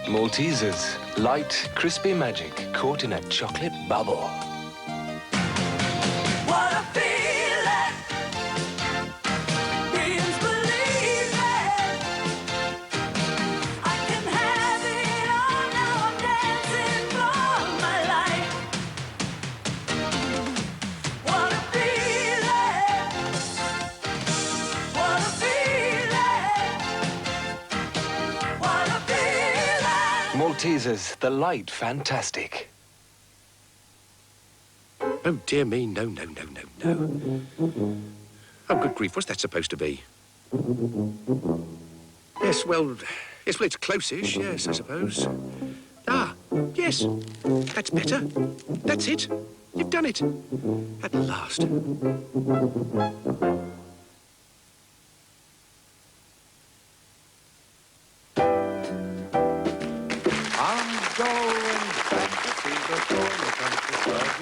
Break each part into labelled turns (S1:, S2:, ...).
S1: Maltesers, light, crispy magic caught in a chocolate bubble.
S2: What a feeling! Dreams believe it. I can have it all now. I'm dancing for my life. What a feeling! What a feeling! What a feeling!
S1: Maltesers, the light fantastic.
S3: Oh, dear me, no. Oh, good grief, what's that supposed to be? Yes, well, it's close-ish, yes, I suppose. Ah, yes, that's better. That's it. You've done it. At last.
S4: I'm going back to see the countryside.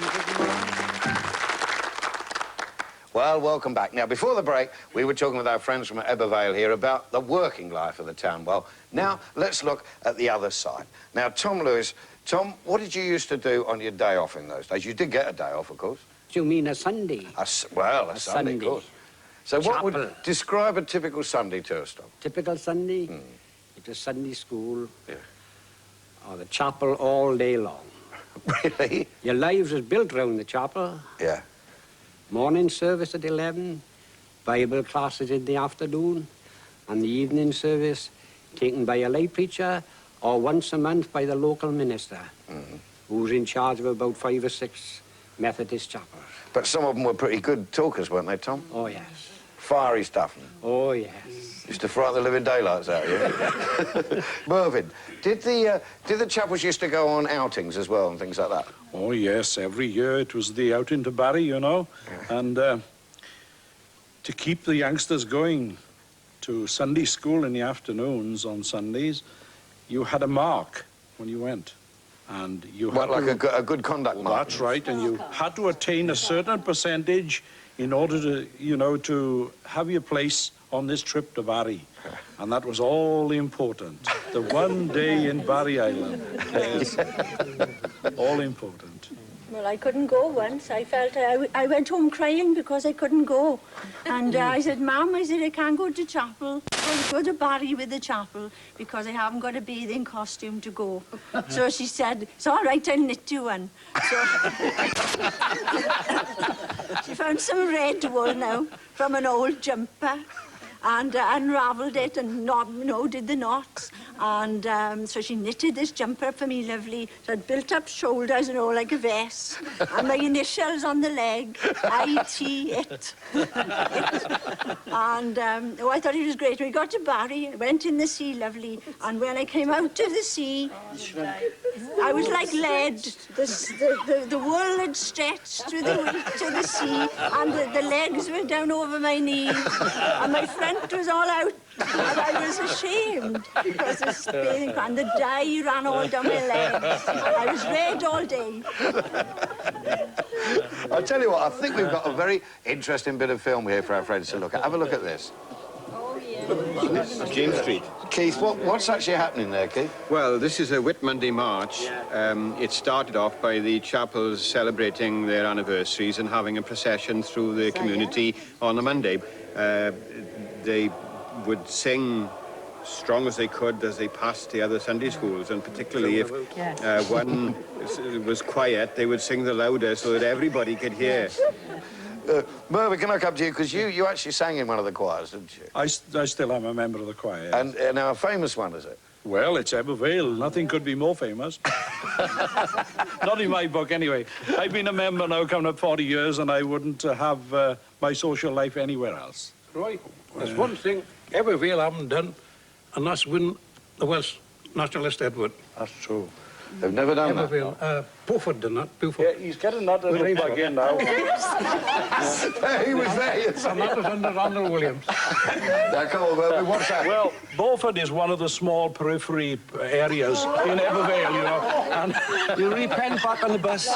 S5: Well, welcome back. Now, before the break, we were talking with our friends from Ebbw Vale here about the working life of the town. Well, now, let's look at the other side. Now, Tom Lewis, Tom, what did you used to do on your day off in those days? You did get a day off, of course.
S6: You mean a Sunday?
S5: A Sunday, of course. So what would describe a typical Sunday to us, Tom?
S6: Typical Sunday? It was Sunday school.
S5: Yeah.
S6: Or the chapel all day long.
S5: Really?
S6: Your lives was built round the chapel.
S5: Yeah.
S6: Morning service at 11, Bible classes in the afternoon, and the evening service taken by a lay preacher or once a month by the local minister, who's in charge of about 5 or 6 Methodist chapels.
S5: But some of them were pretty good talkers, weren't they, Tom?
S6: Oh, yes.
S5: Fiery stuff.
S6: Oh, yes.
S5: Used to frighten the living daylights out of you. Mervyn, did the chapels used to go on outings as well and things like that?
S4: Oh, yes, every year it was the outing to Barry, you know. Yeah. And to keep the youngsters going to Sunday school in the afternoons on Sundays, you had a mark when you went. And you had
S5: like a good conduct mark?
S4: That's right, and you had to attain a certain percentage in order to, you know, to have your place on this trip to Barry. And that was all important. The one day in Barry Island. Yes. All important.
S7: Well, I couldn't go once. I felt I went home crying because I couldn't go. And I said, Mum, I can't go to chapel. I'll go to Barry with the chapel because I haven't got a bathing costume to go. So she said, it's all right, I'll knit you one. So she found some red wool now from an old jumper and unravelled it and did the knots. And so she knitted this jumper for me, lovely. So it built up shoulders and all like a vest. And my initials on the leg, I-T, it. And I thought it was great. We got to Barry, went in the sea, lovely. And when I came out of the sea, I was like lead. The wool had stretched to the sea, and the legs were down over my knees, and my front was all out. And I was ashamed because this bathing and the dye ran all down my legs. And I was red all day.
S5: I'll tell you what, I think we've got a very interesting bit of film here for our friends to look at. Have a look at this.
S7: Oh, yeah.
S8: James Street.
S5: Keith, what's actually happening there, Keith?
S8: Well, this is a Whit Monday march. It started off by the chapels celebrating their anniversaries and having a procession through the community on a Monday. They would sing strong as they could as they passed the other Sunday schools, and particularly if one was quiet, they would sing the louder so that everybody could hear.
S5: Mervyn, can I come to you? Because you actually sang in one of the choirs, didn't you?
S4: I still am a member of the choir, yes.
S5: And a famous one, is it?
S4: Well, it's Ebbw Vale. Nothing could be more famous. Not in my book, anyway. I've been a member now coming up 40 years, and I wouldn't have my social life anywhere else.
S3: Right. There's one thing Ebbw Vale haven't done, and that's win the Welsh Nationalist Edward.
S5: That's true. They've never done that.
S3: Vale.
S4: Beaufort, didn't it? Beaufort. Yeah, he's getting that little plug in now.
S5: He was there, yes.
S6: And that was under Ronald Williams.
S5: Now, come on, Wilby, what's that?
S4: Well, Beaufort is one of the small periphery areas in Ebbw Vale, you know. And
S1: You repent back on the bus.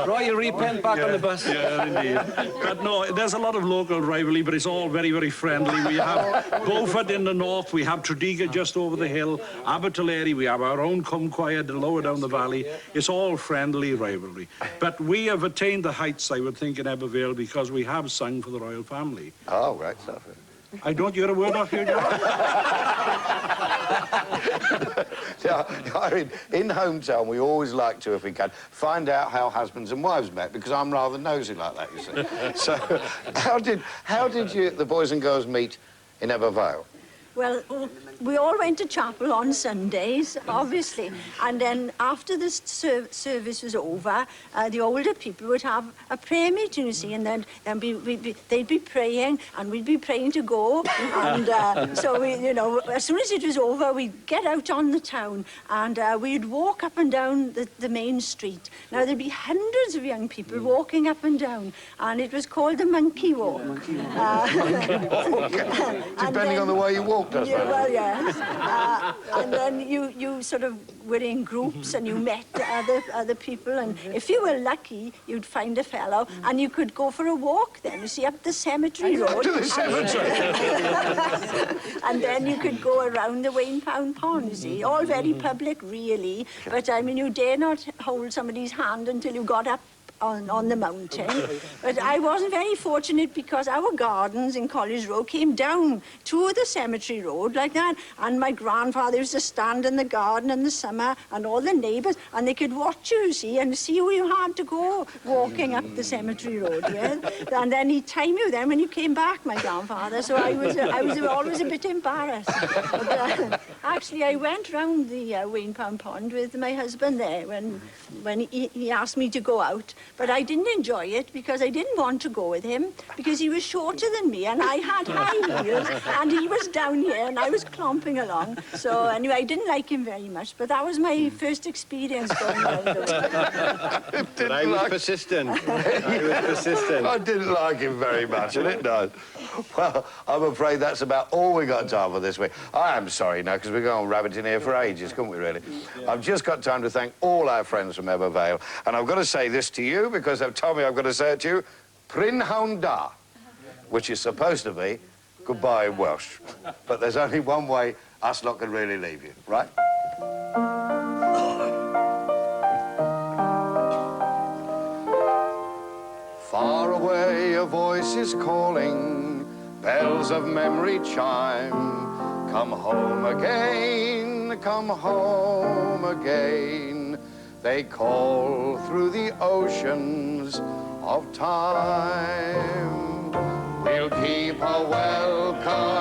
S1: Roy, you repent back on the bus.
S4: yeah, indeed. But no, there's a lot of local rivalry, but it's all very, very friendly. We have Beaufort in the north, we have Tredegar just over the hill, Abertillery, we have our own Cumquire lower down the valley. It's all friendly rivalry. But we have attained the heights, I would think, in Ebbw Vale because we have sung for the royal family.
S5: Oh, right, stuff.
S4: I don't hear a word off you, John.
S5: Yeah, in hometown, we always like to, if we can, find out how husbands and wives met, because I'm rather nosy like that, you see. So, how did you, the boys and girls, meet in Ebbw Vale?
S7: Well, we all went to chapel on Sundays, obviously, and then after the service was over, the older people would have a prayer meeting, you see, and then they'd be praying, and we'd be praying to go, and so we, you know, as soon as it was over, we'd get out on the town, and we'd walk up and down the main street. Now, there'd be hundreds of young people walking up and down, and it was called the Monkey Walk.
S5: Depending on the way you walked, I suppose.
S7: Yeah, well, yes. And then you sort of were in groups and you met other people, and if you were lucky, you'd find a fellow, and you could go for a walk then, you see, up the cemetery road.
S5: To the cemetery.
S7: And then you could go around the Wainpound Pond, you see, all very public, really, but, I mean, you dare not hold somebody's hand until you got up on the mountain. But I wasn't very fortunate because our gardens in College Road came down to the cemetery road like that, and my grandfather used to stand in the garden in the summer, and all the neighbours, and they could watch you, see, and see where you had to go walking up the cemetery road, yeah? And then he'd time you then when you came back, my grandfather, so I was always a bit embarrassed. But, actually, I went round the Wainpound Pond with my husband there when he asked me to go out. But I didn't enjoy it because I didn't want to go with him because he was shorter than me and I had high heels and he was down here and I was clomping along. So anyway, I didn't like him very much, but that was my first experience going around the way.
S8: But I was persistent.
S5: I didn't like him very much, and it does. Well, I'm afraid that's about all we got time for this week. I am sorry now, because we're going on rabbiting here for ages, couldn't we, really? I've just got time to thank all our friends from Ebbw Vale, and I've got to say this to you, because they've told me I've got to say it to you, Prynhawn da, which is supposed to be goodbye in Welsh. But there's only one way us lot can really leave you, right? Far away a voice is calling, bells of memory chime. Come home again, come home again. They call through the oceans of time. We'll keep a welcome